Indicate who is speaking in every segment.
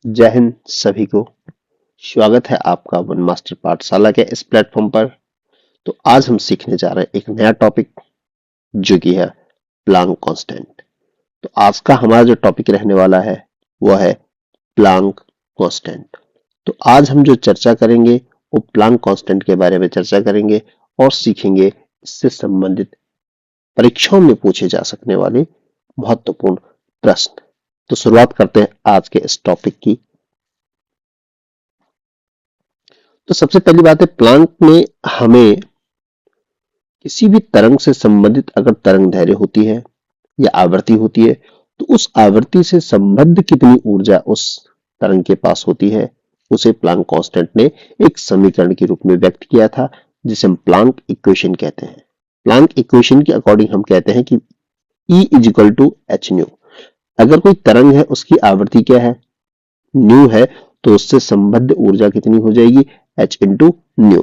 Speaker 1: जय हिंद सभी को। स्वागत है आपका वन मास्टर पाठशाला के इस प्लेटफॉर्म पर। तो आज हम सीखने जा रहे हैं एक नया टॉपिक जो कि है प्लांक कांस्टेंट। तो आज का हमारा जो टॉपिक रहने वाला है वो है प्लांक कांस्टेंट। तो आज हम जो चर्चा करेंगे वो प्लांक कांस्टेंट के बारे में चर्चा करेंगे और सीखेंगे इससे संबंधित परीक्षाओं में पूछे जा सकने वाले महत्वपूर्ण प्रश्न। तो शुरुआत करते हैं आज के इस टॉपिक की। तो सबसे पहली बात है, प्लांक में हमें किसी भी तरंग से संबंधित अगर तरंग दैर्घ्य होती है या आवृत्ति होती है तो उस आवृत्ति से संबद्ध कितनी ऊर्जा उस तरंग के पास होती है उसे प्लांक कांस्टेंट ने एक समीकरण के रूप में व्यक्त किया था, जिसे हम प्लांक इक्वेशन कहते हैं। प्लांक इक्वेशन के अकॉर्डिंग हम कहते हैं कि E is equal to H nu. अगर कोई तरंग है उसकी आवृत्ति क्या है, न्यू है, तो उससे संबद्ध ऊर्जा कितनी हो जाएगी, एच इंटू न्यू।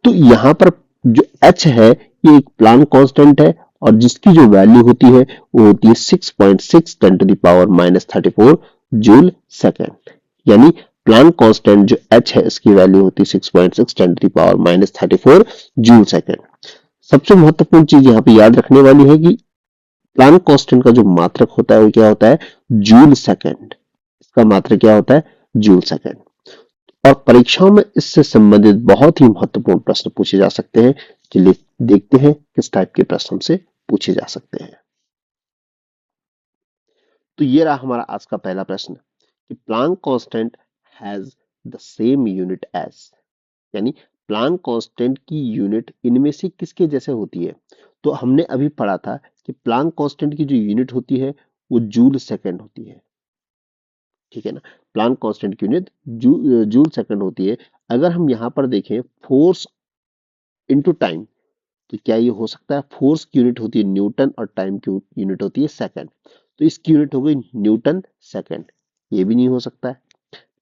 Speaker 1: तो यहाँ पर जो h है ये एक प्लांक कांस्टेंट है और जिसकी जो वैल्यू होती है वो होती है 6.6 10 to the power -34 joule second. यानी प्लांक कांस्टेंट जो h है इसकी वैल्यू होती है 6.6 10 to the power -34 joule second. सबसे महत्वपूर्ण चीज यहाँ पे याद रखने वाली है कि प्लांक कांस्टेंट का जो मात्रक होता है वो क्या होता है, जूल सेकेंड। इसका मात्रक क्या होता है, जूल सेकेंड। और परीक्षाओं में इससे संबंधित बहुत ही महत्वपूर्ण प्रश्न पूछे जा सकते हैं। चलिए देखते हैं किस टाइप के प्रश्न हमसे पूछे जा सकते हैं। तो ये रहा हमारा आज का पहला प्रश्न कि Planck constant has the same unit as, यानी प्लांक कांस्टेंट की यूनिट इनमें से किसके जैसे होती है। तो हमने अभी पढ़ा था कि प्लांक कांस्टेंट की जो यूनिट होती है वो जूल सेकंड होती है, ठीक है ना। प्लांक कांस्टेंट की यूनिट जूल सेकंड होती है। अगर हम यहाँ पर देखें फोर्स इनटू टाइम, तो क्या ये हो सकता है, फोर्स की यूनिट होती है न्यूटन और टाइम की यूनिट होती है सेकंड, तो इसकी यूनिट हो गई न्यूटन सेकंड, ये भी नहीं हो सकता है।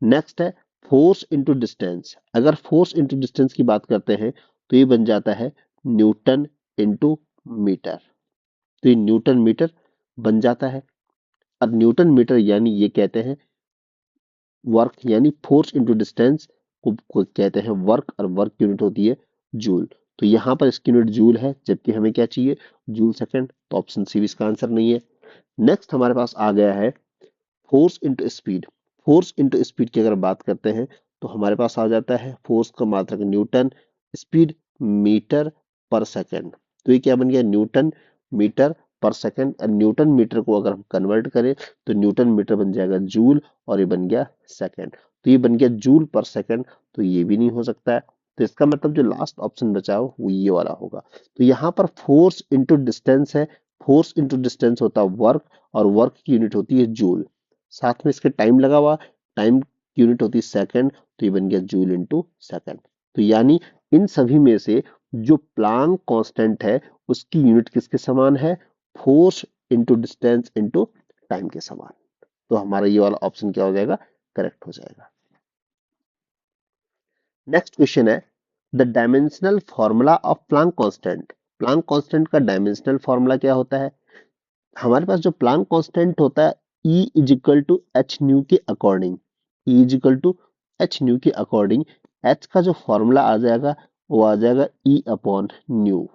Speaker 1: नेक्स्ट है फोर्स इनटू डिस्टेंस। अगर फोर्स इनटू डिस्टेंस की बात करते हैं तो ये बन जाता है न्यूटन इनटू मीटर, तो ये न्यूटन मीटर बन जाता है। अब न्यूटन मीटर यानी ये कहते हैं वर्क, यानी फोर्स इनटू डिस्टेंस को कहते हैं वर्क, और वर्क यूनिट होती है जूल। तो यहाँ पर इसकी यूनिट जूल है, जबकि हमें क्या चाहिए, जूल सेकंड। तो ऑप्शन सी भी इसका आंसर नहीं है। नेक्स्ट हमारे पास आ गया है force into speed. Force into speed की अगर बात करते हैं तो हमारे पास आ जाता है फोर्स का मात्रक न्यूटन, स्पीड मीटर पर सेकंड। तो ये क्या बन गया, न्यूटन मीटर पर सेकंड। और न्यूटन मीटर को अगर हम कन्वर्ट करें तो न्यूटन मीटर बन जाएगा जूल, और ये बन गया सेकंड। तो ये बन गया जूल पर सेकंड, तो ये भी नहीं हो सकता है। तो इसका मतलब जो लास्ट ऑप्शन बचा हो वो ये वाला होगा। तो यहाँ पर फोर्स इनटू डिस्टेंस है, फोर्स इनटू डिस्टेंस होता है वर्क, और वर्क की यूनिट होती है जूल। साथ में इसके टाइम लगा हुआ, टाइम की यूनिट होती है सेकंड, तो ये बन गया जूल इनटू सेकंड। तो यानी इन सभी में से जो प्लांक कांस्टेंट है उसकी यूनिट किसके समान है, force into distance into time के समान। तो हमारा ये वाला ऑप्शन क्या हो जाएगा, करेक्ट हो जाएगा। नेक्स्ट क्वेश्चन है the dimensional formula of Planck constant. Planck constant का डायमेंशनल फॉर्मूला क्या होता है। हमारे पास जो प्लांक कांस्टेंट होता है E is equal to H nu के according, E is equal to H nu के अकॉर्डिंग H का जो फॉर्मूला आ जाएगा वो आ जाएगा E अपॉन न्यू।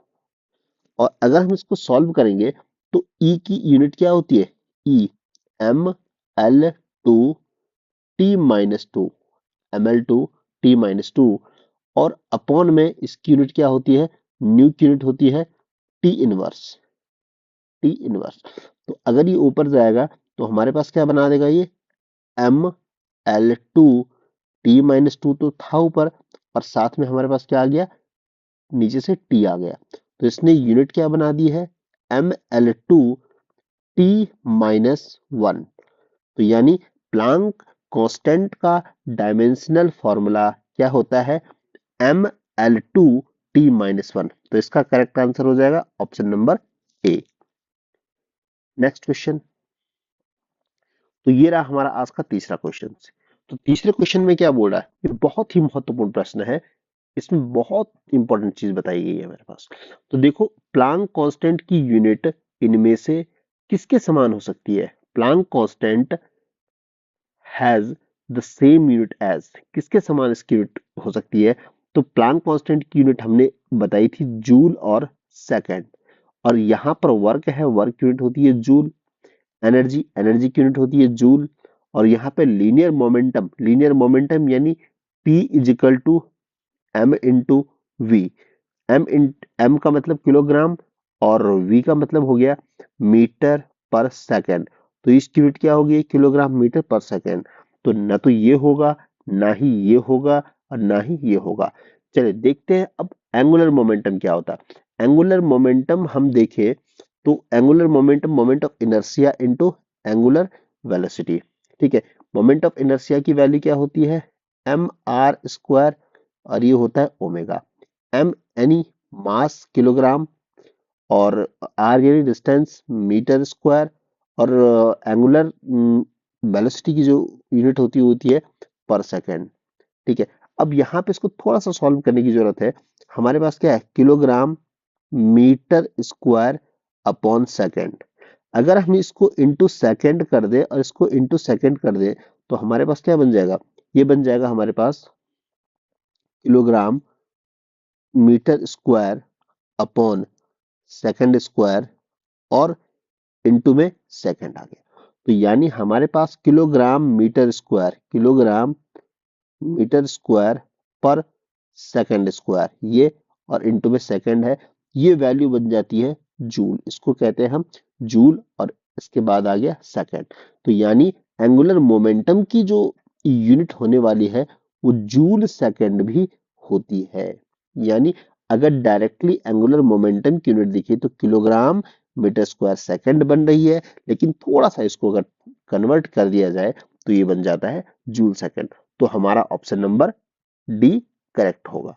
Speaker 1: और अगर हम इसको सॉल्व करेंगे तो E की यूनिट क्या होती है, E ml2 t-2, ml2 t-2, और अपॉन में इसकी यूनिट क्या होती है, न्यू की यूनिट होती है टी इनवर्स, टी इनवर्स। तो अगर ये ऊपर जाएगा तो हमारे पास क्या बना देगा ये, ml2 t-2 तो था ऊपर, और साथ में हमारे पास क्या आ गया, नीचे से टी आ गया। तो इसने यूनिट क्या बना दी है, ml2 t-1। तो यानी प्लांक कांस्टेंट का डायमेंशनल फॉर्मूला क्या होता है, ml2 t-1। तो इसका करेक्ट आंसर हो जाएगा option number A. Next question. तो ये रहा हमारा आज का तीसरा क्वेश्चन। तो तीसरे क्वेश्चन में क्या बोल रहा है, ये बहुत ही महत्वपूर्ण प्रश्न है, इसमें बहुत इंपॉर्टेंट चीज बताई गई है मेरे पास। तो देखो प्लांक कांस्टेंट की यूनिट इनमें से किसके समान हो सकती है, Planck constant has the same unit as, किसके समान इसकी यूनिट हो सकती है? तो प्लैंक कांस्टेंट की यूनिट हमने बताई थी जूल और सेकंड, और यहाँ पर वर्क है, वर्क यूनिट होती है जूल, एनर्जी, एनर्जी की यूनिट होती है जूल, और यहाँ पे लीनियर मोमेंटम यानी P is equal to m into v. M का मतलब किलोग्राम और वी का मतलब हो गया मीटर पर सेकंड। तो इसकी यूनिट क्या होगी? किलोग्राम मीटर पर सेकंड। तो ना तो ये होगा, ना ही ये होगा, और ना ही ये होगा। चलिए देखते हैं अब एंगुलर मोमेंटम क्या होता है। एंगुलर मोमेंटम हम देखें तो angular momentum moment of inertia into angular velocity. ठीक है, मोमेंट ऑफ इनर्शिया की वैल्यू क्या होती है? एम आर स्क्वायर, और ये होता है ओमेगा। एम यानी मास किलोग्राम, और आर यानी डिस्टेंस मीटर स्क्वायर, और एंगुलर वेलोसिटी की जो यूनिट होती है पर सेकेंड। ठीक है, अब यहाँ पे इसको थोड़ा सा सॉल्व करने की जरूरत है। हमारे पास क्या है? Kilogram metre square upon second. अगर हम इसको इंटू सेकेंड कर दे और इसको इंटू सेकेंड कर दे तो हमारे पास क्या बन जाएगा? ये बन जाएगा हमारे पास kilogram metre square upon second square, और इनटू में सेकंड आ गया। तो यानी हमारे पास किलोग्राम मीटर स्क्वायर पर सेकंड स्क्वायर, ये और इनटू में सेकंड है, ये वैल्यू बन जाती है जूल। इसको कहते हैं हम जूल, और इसके बाद आ गया सेकंड। तो यानी एंगुलर मोमेंटम की जो यूनिट होने वाली है वो जूल सेकंड भी होती है। यानी अगर डायरेक्टली एंगुलर मोमेंटम की यूनिट देखिए तो किलोग्राम मीटर स्क्वायर सेकंड बन रही है, लेकिन थोड़ा सा इसको अगर कन्वर्ट कर दिया जाए तो ये बन जाता है जूल सेकंड। तो हमारा ऑप्शन नंबर डी करेक्ट होगा।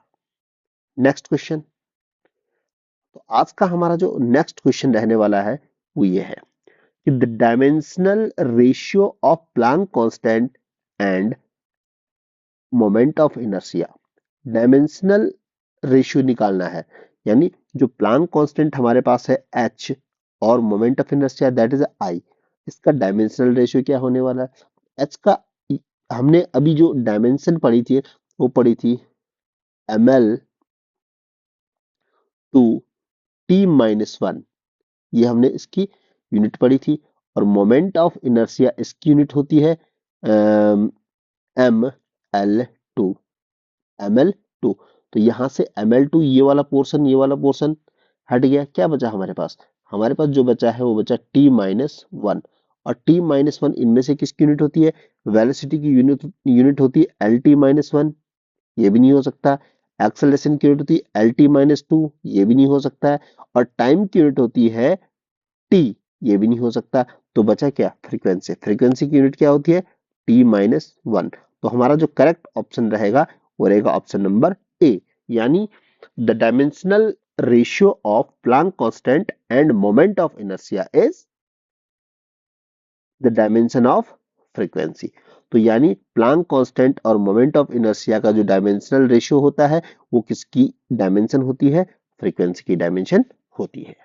Speaker 1: Next question. तो आज का हमारा जो नेक्स्ट क्वेश्चन रहने वाला है वो ये है कि the dimensional ratio of Planck constant end moment of inertia. Dimensional ratio निकालना है, यानी जो प्लैंक कांस्टेंट हमारे पास है h, और moment of inertia that is I, इसका डायमेंशनल रेशियो क्या होने वाला है? h का हमने अभी जो डायमेंशन पढ़ी थी वो पढ़ी थी ml टू t-1, ये हमने इसकी यूनिट पढ़ी थी। और मोमेंट ऑफ इनर्शिया इसकी यूनिट होती है ml2, ml2। तो यहां से ml2, ये वाला पोर्शन हट गया। क्या बचा हमारे पास? हमारे पास जो बचा है वो बचा t-1, और t-1 इनमें से किसकी यूनिट होती है? वेलोसिटी की यूनिट होती है lt-1, ये भी नहीं हो सकता। एक्सेलरेशन की यूनिट होती है lt-2, ये भी नहीं हो सकता है। और टाइम की यूनिट होती है t, ये भी नहीं हो सकता। तो बचा क्या? फ्रीक्वेंसी। फ्रीक्वेंसी की यूनिट क्या होती है? t-1। तो हमारा जो करेक्ट ऑप्शन रहेगा वो रहेगा ऑप्शन नंबर ए, यानी the dimensional ratio of Planck constant end moment of inertia is the dimension of frequency. तो यानी प्लैंक कांस्टेंट और मोमेंट ऑफ इनर्शिया का जो डायमेंशनल रेशियो होता है वो किसकी डायमेंशन होती है? फ्रीक्वेंसी की डायमेंशन होती है।